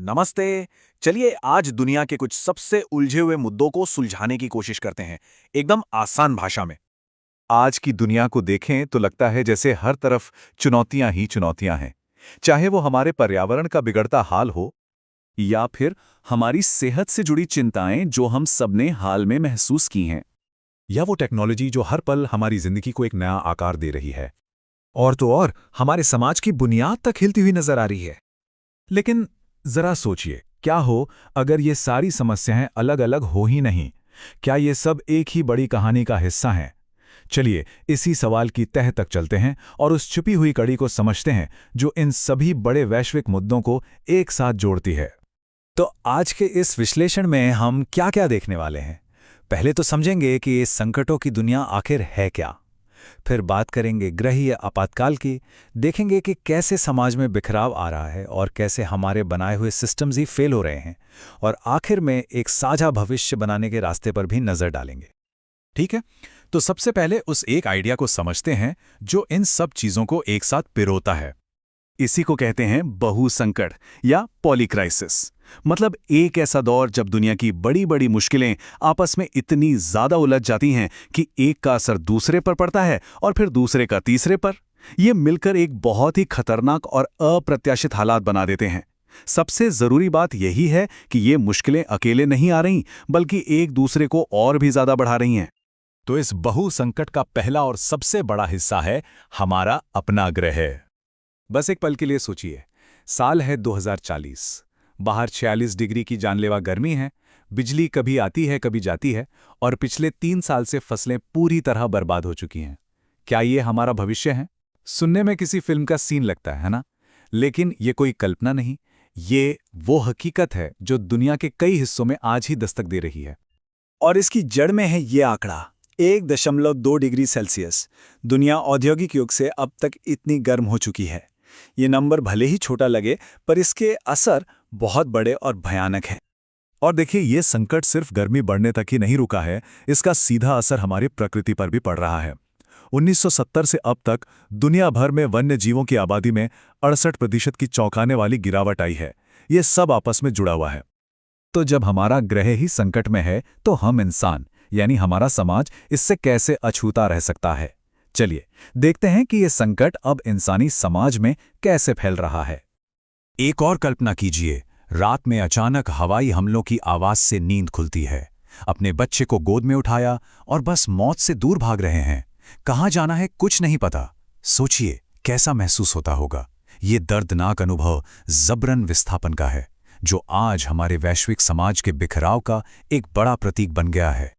नमस्ते। चलिए आज दुनिया के कुछ सबसे उलझे हुए मुद्दों को सुलझाने की कोशिश करते हैं, एकदम आसान भाषा में। आज की दुनिया को देखें तो लगता है जैसे हर तरफ चुनौतियां ही चुनौतियां हैं। चाहे वो हमारे पर्यावरण का बिगड़ता हाल हो या फिर हमारी सेहत से जुड़ी चिंताएं जो हम सबने हाल में महसूस की हैं, या वो टेक्नोलॉजी जो हर पल हमारी जिंदगी को एक नया आकार दे रही है। और तो और हमारे समाज की बुनियाद तक हिलती हुई नजर आ रही है। लेकिन जरा सोचिए, क्या हो अगर ये सारी समस्याएं अलग अलग हो ही नहीं? क्या ये सब एक ही बड़ी कहानी का हिस्सा हैं? चलिए इसी सवाल की तह तक चलते हैं और उस छुपी हुई कड़ी को समझते हैं जो इन सभी बड़े वैश्विक मुद्दों को एक साथ जोड़ती है। तो आज के इस विश्लेषण में हम क्या क्या देखने वाले हैं? पहले तो समझेंगे कि इस संकटों की दुनिया आखिर है क्या। फिर बात करेंगे ग्रह या आपातकाल की, देखेंगे कि कैसे समाज में बिखराव आ रहा है और कैसे हमारे बनाए हुए सिस्टम्स ही फेल हो रहे हैं। और आखिर में एक साझा भविष्य बनाने के रास्ते पर भी नजर डालेंगे। ठीक है, तो सबसे पहले उस एक आइडिया को समझते हैं जो इन सब चीजों को एक साथ पिरोता है। इसी को कहते हैं बहुसंकट या पॉलीक्राइसिस। मतलब एक ऐसा दौर जब दुनिया की बड़ी बड़ी मुश्किलें आपस में इतनी ज्यादा उलझ जाती हैं कि एक का असर दूसरे पर पड़ता है और फिर दूसरे का तीसरे पर। ये मिलकर एक बहुत ही खतरनाक और अप्रत्याशित हालात बना देते हैं। सबसे जरूरी बात यही है कि ये मुश्किलें अकेले नहीं आ रही, बल्कि एक दूसरे को और भी ज्यादा बढ़ा रही हैं। तो इस बहुसंकट का पहला और सबसे बड़ा हिस्सा है हमारा अपना ग्रह। बस एक पल के लिए सोचिए, साल है 2040, बाहर 46 डिग्री की जानलेवा गर्मी है, बिजली कभी आती है कभी जाती है, और पिछले 3 साल से फसलें पूरी तरह बर्बाद हो चुकी हैं। क्या ये हमारा भविष्य है? सुनने में किसी फिल्म का सीन लगता है ना? लेकिन ये कोई कल्पना नहीं, ये वो हकीकत है जो दुनिया के कई हिस्सों में आज ही दस्तक दे रही है। और इसकी जड़ में है ये आंकड़ा 1.2 डिग्री सेल्सियस। दुनिया औद्योगिक युग से अब तक इतनी गर्म हो चुकी है। ये नंबर भले ही छोटा लगे, पर इसके असर बहुत बड़े और भयानक हैं। और देखिए, ये संकट सिर्फ गर्मी बढ़ने तक ही नहीं रुका है, इसका सीधा असर हमारी प्रकृति पर भी पड़ रहा है। 1970 से अब तक दुनिया भर में वन्य जीवों की आबादी में 68% की चौंकाने वाली गिरावट आई है। ये सब आपस में जुड़ा हुआ है। तो जब हमारा ग्रह ही संकट में है, तो हम इंसान यानी हमारा समाज इससे कैसे अछूता रह सकता है? चलिए देखते हैं कि ये संकट अब इंसानी समाज में कैसे फैल रहा है। एक और कल्पना कीजिए, रात में अचानक हवाई हमलों की आवाज से नींद खुलती है। अपने बच्चे को गोद में उठाया और बस मौत से दूर भाग रहे हैं। कहाँ जाना है कुछ नहीं पता। सोचिए कैसा महसूस होता होगा। ये दर्दनाक अनुभव जबरन विस्थापन का है, जो आज हमारे वैश्विक समाज के बिखराव का एक बड़ा प्रतीक बन गया है।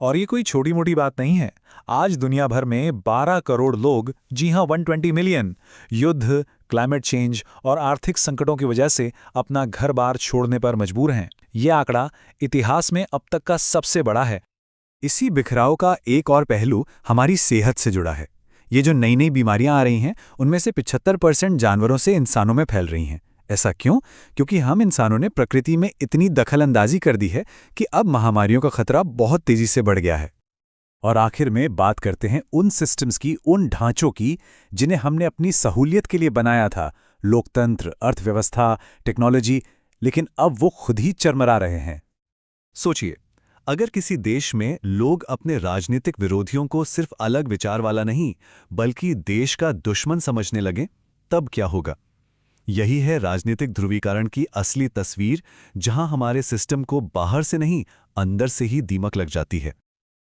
और ये कोई छोटी मोटी बात नहीं है। आज दुनिया भर में 12 करोड़ लोग, जी हां 120 मिलियन, युद्ध, क्लाइमेट चेंज और आर्थिक संकटों की वजह से अपना घर-बार छोड़ने पर मजबूर हैं। ये आंकड़ा इतिहास में अब तक का सबसे बड़ा है। इसी बिखराव का एक और पहलू हमारी सेहत से जुड़ा है। ये जो नई नई बीमारियां आ रही हैं, उनमें से 75% जानवरों से इंसानों में फैल रही हैं। ऐसा क्यों? क्योंकि हम इंसानों ने प्रकृति में इतनी दखलंदाजी कर दी है कि अब महामारियों का खतरा बहुत तेजी से बढ़ गया है। और आखिर में बात करते हैं उन सिस्टम्स की, उन ढांचों की जिन्हें हमने अपनी सहूलियत के लिए बनाया था। लोकतंत्र, अर्थव्यवस्था, टेक्नोलॉजी, लेकिन अब वो खुद ही चरमरा रहे हैं। सोचिए, अगर किसी देश में लोग अपने राजनीतिक विरोधियों को सिर्फ अलग विचार वाला नहीं, बल्कि देश का दुश्मन समझने लगे, तब क्या होगा? यही है राजनीतिक ध्रुवीकरण की असली तस्वीर, जहां हमारे सिस्टम को बाहर से नहीं, अंदर से ही दीमक लग जाती है।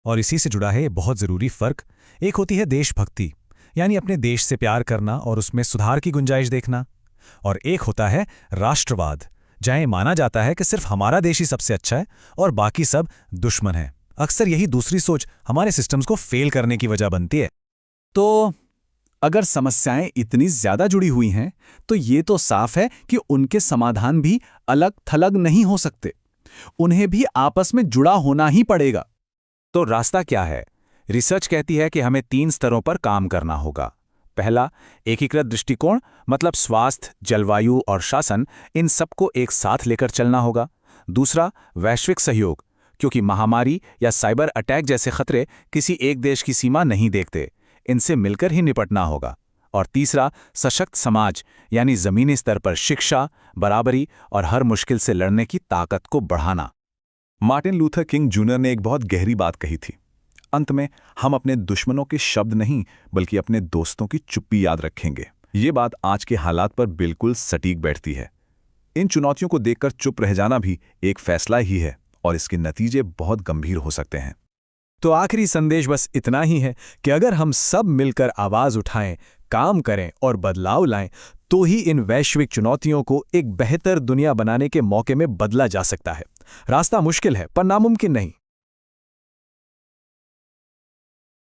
और इसी से जुड़ा है बहुत जरूरी फर्क। एक होती है देशभक्ति, यानी अपने देश से प्यार करना और उसमें सुधार की गुंजाइश देखना। और एक होता है राष्ट्रवाद, जहां माना जाता है कि सिर्फ हमारा देश ही सबसे अच्छा है और बाकी सब दुश्मन है। अक्सर यही दूसरी सोच हमारे सिस्टम्स को फेल करने की वजह बनती है। तो अगर समस्याएं इतनी ज्यादा जुड़ी हुई हैं, तो ये तो साफ है कि उनके समाधान भी अलग थलग नहीं हो सकते। उन्हें भी आपस में जुड़ा होना ही पड़ेगा। तो रास्ता क्या है? रिसर्च कहती है कि हमें 3 स्तरों पर काम करना होगा। पहला, एकीकृत दृष्टिकोण, मतलब स्वास्थ्य, जलवायु और शासन, इन सबको एक साथ लेकर चलना होगा। दूसरा, वैश्विक सहयोग, क्योंकि महामारी या साइबर अटैक जैसे खतरे किसी एक देश की सीमा नहीं देखते, इनसे मिलकर ही निपटना होगा। और तीसरा, सशक्त समाज, यानी जमीनी स्तर पर शिक्षा, बराबरी और हर मुश्किल से लड़ने की ताकत को बढ़ाना। मार्टिन लूथर किंग जूनियर ने एक बहुत गहरी बात कही थी। अंत में हम अपने दुश्मनों के शब्द नहीं बल्कि अपने दोस्तों की चुप्पी याद रखेंगे। ये बात आज के हालात पर बिल्कुल सटीक बैठती है। इन चुनौतियों को देखकर चुप रह जाना भी एक फैसला ही है और इसके नतीजे बहुत गंभीर हो सकते हैं। तो आखिरी संदेश बस इतना ही है कि अगर हम सब मिलकर आवाज उठाएं, काम करें और बदलाव लाएं, तो ही इन वैश्विक चुनौतियों को एक बेहतर दुनिया बनाने के मौके में बदला जा सकता है। रास्ता मुश्किल है पर नामुमकिन नहीं।